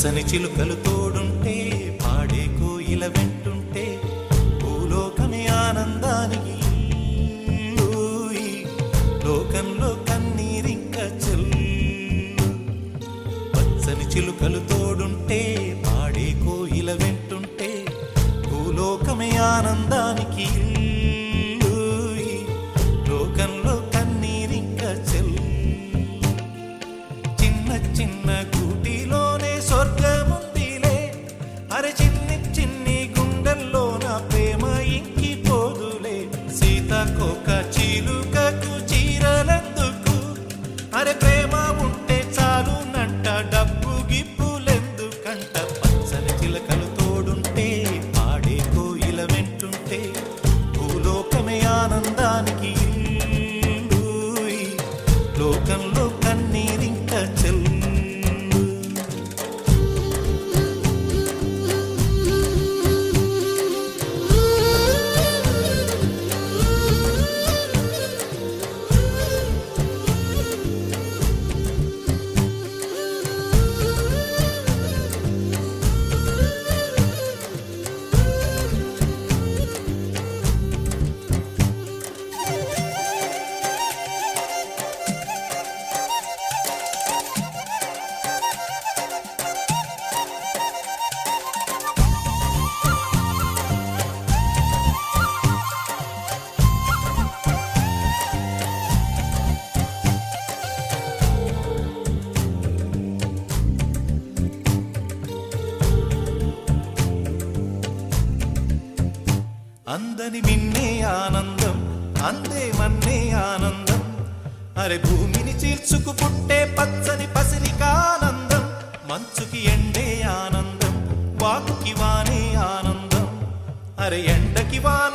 పచ్చని చిలుకలు తోడుంటే పాడే కోయిల వెంటుంటే భూలోకమే ఆనందానికి ఊయి. లోకంలో కన్నీరింక చెల్లు. పచ్చని చిలుకలు తోడుంటే పాడే కోయిల వెంటుంటే భూలోకమే ఆనందానికి ఊయి. లోకంలో కన్నీరింక చెల్లు. చిన్న చిన్న గూటిలోనే స్వర్గముందిలే. అరే చిన్ని చిన్ని గుండెల్లో నా ప్రేమ ఇంకిపోదులే. సీతాకోక చిలుకకు చీరలెందుకు? అరే ప్రేమ ఉంటే చాలునంట, డబ్బు గిప్పులెందుకంట. పచ్చని చిలకలు తోడుంటే పాడే కోయిల వెంటుంటే భూలోకమే ఆనందానికి ఊయి. లోకంలో కన్నీరింక చెల్లు. అందని మిన్నే ఆనందం, అందే మన్నే ఆనందం. అరే భూమిని చీల్చుకు పుట్టే పచ్చని పసిరికానందం. మంచుకి ఎండే ఆనందం, వాకుకి వానే ఆనందం. అరే ఎండకి వాన